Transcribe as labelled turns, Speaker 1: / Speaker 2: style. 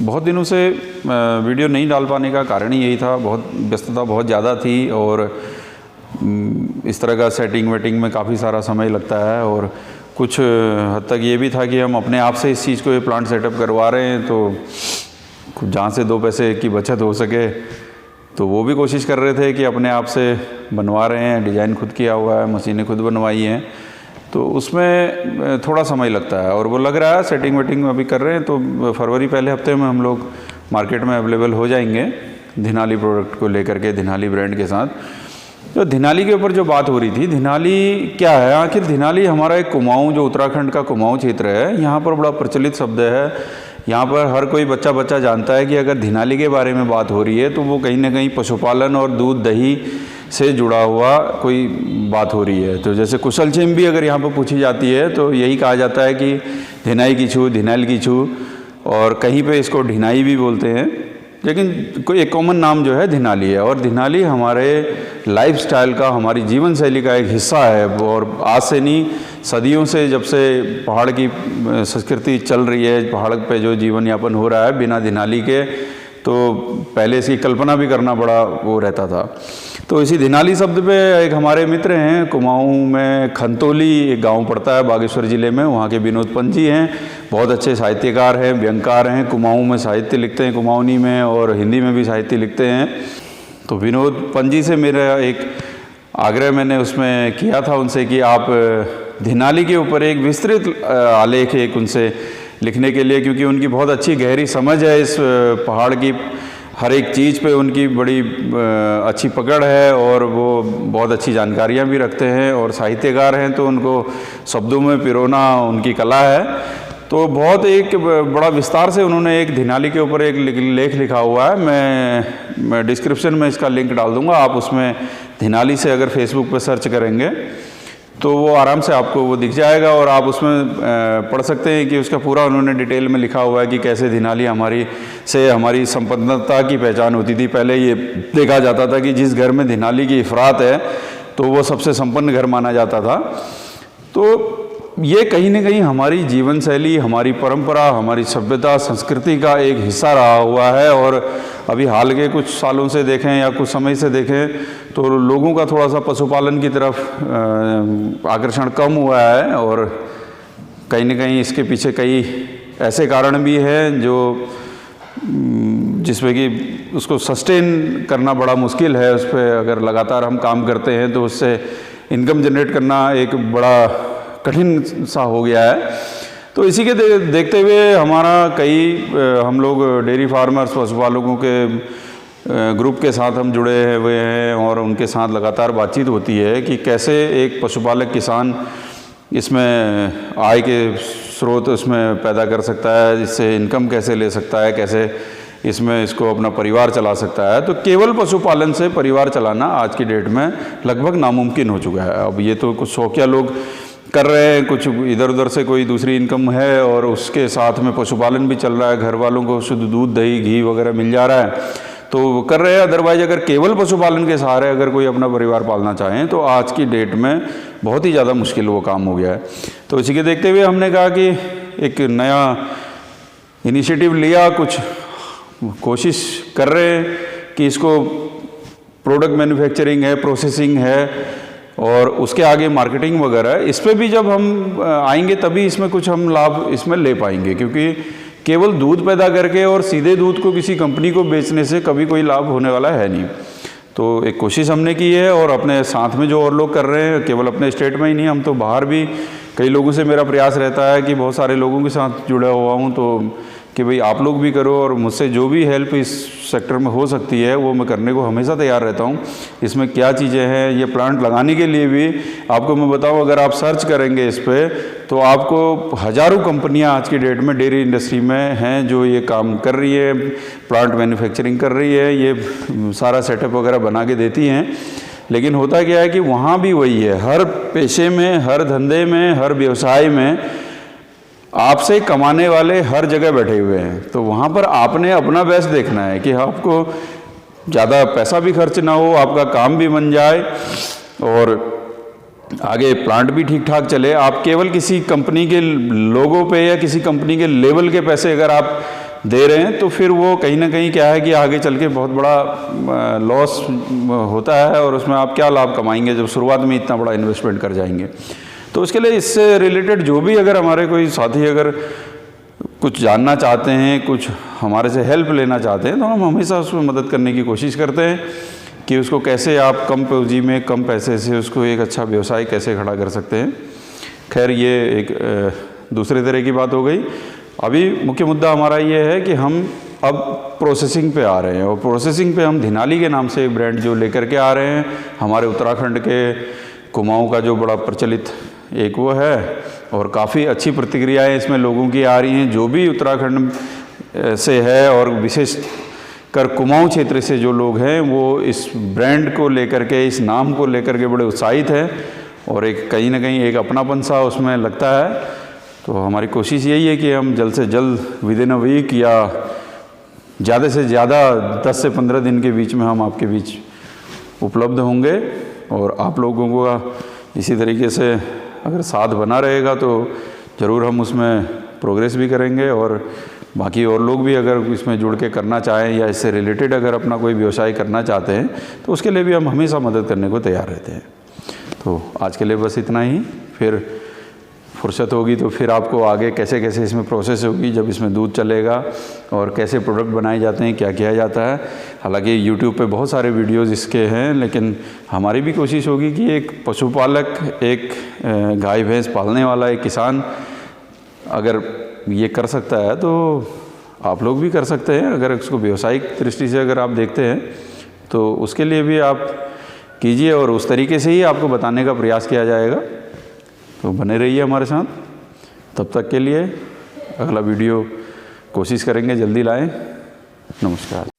Speaker 1: बहुत दिनों से वीडियो नहीं डाल पाने का कारण ही यही था, बहुत व्यस्तता बहुत ज़्यादा थी और इस तरह का सेटिंग वेटिंग में काफ़ी सारा समय लगता है और कुछ हद तक ये भी था कि हम अपने आप से इस चीज़ को ये प्लांट सेटअप करवा रहे हैं, तो जहाँ से दो पैसे की बचत हो सके तो वो भी कोशिश कर रहे थे कि अपने आप से बनवा रहे हैं, डिज़ाइन खुद किया हुआ है, मशीनें खुद बनवाई हैं, तो उसमें थोड़ा समय लगता है और वो लग रहा है सेटिंग वेटिंग अभी कर रहे हैं, तो फरवरी पहले हफ्ते में हम लोग मार्केट में अवेलेबल हो जाएंगे धिनाली प्रोडक्ट को लेकर के, धिनाली ब्रांड के साथ। तो धिनाली के ऊपर जो बात हो रही थी, धिनाली क्या है आखिर? धिनाली हमारा एक कुमाऊँ, जो उत्तराखंड का कुमाऊँ क्षेत्र है, यहाँ पर बड़ा प्रचलित शब्द है। यहाँ पर हर कोई बच्चा जानता है कि अगर धिनाली के बारे में बात हो रही है तो वो कहीं ना कहीं पशुपालन और दूध दही से जुड़ा हुआ कोई बात हो रही है। तो जैसे कुशलछेम भी अगर यहाँ पर पूछी जाती है तो यही कहा जाता है कि धिनाई की छू, धिनाइल की छू, और कहीं पे इसको ढिनाई भी बोलते हैं, लेकिन कोई एक कॉमन नाम जो है धिनाली है। और धिनाली हमारे लाइफस्टाइल का, हमारी जीवन शैली का एक हिस्सा है और आज से नहीं, सदियों से, जब से पहाड़ की संस्कृति चल रही है, पहाड़ पे जो जीवन यापन हो रहा है बिना धिनाली के, तो पहले इसकी कल्पना भी करना बड़ा वो रहता था। तो इसी धिनाली शब्द पे एक हमारे मित्र हैं कुमाऊँ में, खंतोली एक गांव पड़ता है बागेश्वर ज़िले में, वहाँ के विनोद पंत जी हैं, बहुत अच्छे साहित्यकार हैं, व्यंगकार हैं, कुमाऊँ में साहित्य लिखते हैं, कुमाऊनी में, और हिंदी में भी साहित्य लिखते हैं। तो विनोद पंत जी से मेरा एक आग्रह मैंने उसमें किया था उनसे कि आप धिनाली के ऊपर एक विस्तृत आलेख एक उनसे लिखने के लिए, क्योंकि उनकी बहुत अच्छी गहरी समझ है इस पहाड़ की, हर एक चीज़ पे उनकी बड़ी अच्छी पकड़ है और वो बहुत अच्छी जानकारियाँ भी रखते हैं और साहित्यकार हैं, तो उनको शब्दों में पिरोना उनकी कला है। तो बहुत एक बड़ा विस्तार से उन्होंने एक धिनाली के ऊपर एक लेख लिखा हुआ है, मैं डिस्क्रिप्शन में इसका लिंक डाल दूँगा, आप उसमें धिनाली से अगर फेसबुक पर सर्च करेंगे तो वो आराम से आपको वो दिख जाएगा और आप उसमें पढ़ सकते हैं कि उसका पूरा उन्होंने डिटेल में लिखा हुआ है कि कैसे धिनाली हमारी संपन्नता की पहचान होती थी। पहले ये देखा जाता था कि जिस घर में धिनाली की इफरात है तो वो सबसे संपन्न घर माना जाता था। तो ये कहीं ना कहीं हमारी जीवन शैली, हमारी परंपरा, हमारी सभ्यता, संस्कृति का एक हिस्सा रहा हुआ है। और अभी हाल के कुछ सालों से देखें या कुछ समय से देखें तो लोगों का थोड़ा सा पशुपालन की तरफ आकर्षण कम हुआ है और कहीं ना कहीं इसके पीछे कई ऐसे कारण भी हैं जो जिसमें कि उसको सस्टेन करना बड़ा मुश्किल है। उस पर अगर लगातार हम काम करते हैं तो उससे इनकम जनरेट करना एक बड़ा कठिन सा हो गया है। तो इसी के देखते हुए हमारा हम लोग डेयरी फार्मर्स, पशुपालकों के ग्रुप के साथ हम जुड़े हुए हैं और उनके साथ लगातार बातचीत होती है कि कैसे एक पशुपालक किसान इसमें आय के स्रोत इसमें पैदा कर सकता है, इससे इनकम कैसे ले सकता है, कैसे इसमें इसको अपना परिवार चला सकता है। तो केवल पशुपालन से परिवार चलाना आज की डेट में लगभग नामुमकिन हो चुका है। अब ये तो कुछ शौकिया लोग कर रहे हैं, कुछ इधर उधर से कोई दूसरी इनकम है और उसके साथ में पशुपालन भी चल रहा है, घर वालों को शुद्ध दूध दही घी वगैरह मिल जा रहा है तो वो कर रहे हैं। अदरवाइज अगर केवल पशुपालन के सहारे अगर कोई अपना परिवार पालना चाहें तो आज की डेट में बहुत ही ज़्यादा मुश्किल वो काम हो गया है। तो इसी के देखते हुए हमने कहा कि एक नया इनिशिएटिव लिया, कुछ कोशिश कर रहे हैं कि इसको प्रोडक्ट मैन्युफैक्चरिंग है, प्रोसेसिंग है और उसके आगे मार्केटिंग वगैरह, इस पर भी जब हम आएंगे तभी इसमें कुछ हम लाभ इसमें ले पाएंगे, क्योंकि केवल दूध पैदा करके और सीधे दूध को किसी कंपनी को बेचने से कभी कोई लाभ होने वाला है नहीं। तो एक कोशिश हमने की है और अपने साथ में जो और लोग कर रहे हैं, केवल अपने स्टेट में ही नहीं, हम तो बाहर भी कई लोगों से मेरा प्रयास रहता है कि बहुत सारे लोगों के साथ जुड़ा हुआ हूँ, तो कि भाई आप लोग भी करो और मुझसे जो भी हेल्प इस सेक्टर में हो सकती है वो मैं करने को हमेशा तैयार रहता हूँ। इसमें क्या चीज़ें हैं, ये प्लांट लगाने के लिए भी आपको मैं बताऊँ, अगर आप सर्च करेंगे इस पर तो आपको हज़ारों कंपनियाँ आज की डेट में डेयरी इंडस्ट्री में हैं जो ये काम कर रही है, प्लांट मैन्युफैक्चरिंग कर रही है, ये सारा सेटअप वगैरह बना के देती हैं। लेकिन होता क्या है कि वहाँ भी वही है, हर पेशे में, हर धंधे में, हर व्यवसाय में आपसे कमाने वाले हर जगह बैठे हुए हैं। तो वहाँ पर आपने अपना बेस्ट देखना है कि आपको ज़्यादा पैसा भी खर्च ना हो, आपका काम भी बन जाए और आगे प्लांट भी ठीक ठाक चले। आप केवल किसी कंपनी के लोगो पे या किसी कंपनी के लेवल के पैसे अगर आप दे रहे हैं तो फिर वो कहीं ना कहीं क्या है कि आगे चल के बहुत बड़ा लॉस होता है, और उसमें आप क्या लाभ कमाएंगे जब शुरुआत में इतना बड़ा इन्वेस्टमेंट कर जाएंगे। तो उसके लिए इससे रिलेटेड जो भी अगर हमारे कोई साथी अगर कुछ जानना चाहते हैं, कुछ हमारे से हेल्प लेना चाहते हैं, तो हम हमेशा उसमें मदद करने की कोशिश करते हैं कि उसको कैसे आप कम पूंजी में कम पैसे से उसको एक अच्छा व्यवसाय कैसे खड़ा कर सकते हैं। खैर ये एक दूसरे तरह की बात हो गई। अभी मुख्य मुद्दा हमारा ये है कि हम अब प्रोसेसिंग पे आ रहे हैं, और प्रोसेसिंग पे हम धिनाली के नाम से एक ब्रांड जो लेकर के आ रहे हैं। हमारे उत्तराखंड के कुमाऊं का जो बड़ा प्रचलित एक वो है, और काफ़ी अच्छी प्रतिक्रियाएं इसमें लोगों की आ रही हैं। जो भी उत्तराखंड से है और विशेष कर कुमाऊं क्षेत्र से जो लोग हैं वो इस ब्रांड को लेकर के, इस नाम को लेकर के बड़े उत्साहित हैं, और एक कहीं ना कहीं एक अपनापन सा उसमें लगता है। तो हमारी कोशिश यही है कि हम जल्द से जल्द विदिन अ वीक या ज़्यादा से ज़्यादा 10 से 15 दिन के बीच में हम आपके बीच उपलब्ध होंगे, और आप लोगों का इसी तरीके से अगर साथ बना रहेगा तो ज़रूर हम उसमें प्रोग्रेस भी करेंगे। और बाकी और लोग भी अगर इसमें जुड़ के करना चाहें या इससे रिलेटेड अगर अपना कोई व्यवसाय करना चाहते हैं तो उसके लिए भी हम हमेशा मदद करने को तैयार रहते हैं। तो आज के लिए बस इतना ही। फिर फुर्सत होगी तो फिर आपको आगे कैसे कैसे इसमें प्रोसेस होगी, जब इसमें दूध चलेगा और कैसे प्रोडक्ट बनाए जाते हैं, क्या किया जाता है। हालांकि YouTube पे बहुत सारे वीडियोस इसके हैं, लेकिन हमारी भी कोशिश होगी कि एक पशुपालक, एक गाय भैंस पालने वाला एक किसान अगर ये कर सकता है तो आप लोग भी कर सकते हैं। अगर इसको व्यावसायिक दृष्टि से अगर आप देखते हैं तो उसके लिए भी आप कीजिए, और उस तरीके से ही आपको बताने का प्रयास किया जाएगा। तो बने रहिए हमारे साथ। तब तक के लिए अगला वीडियो कोशिश करेंगे जल्दी लाएं। नमस्कार।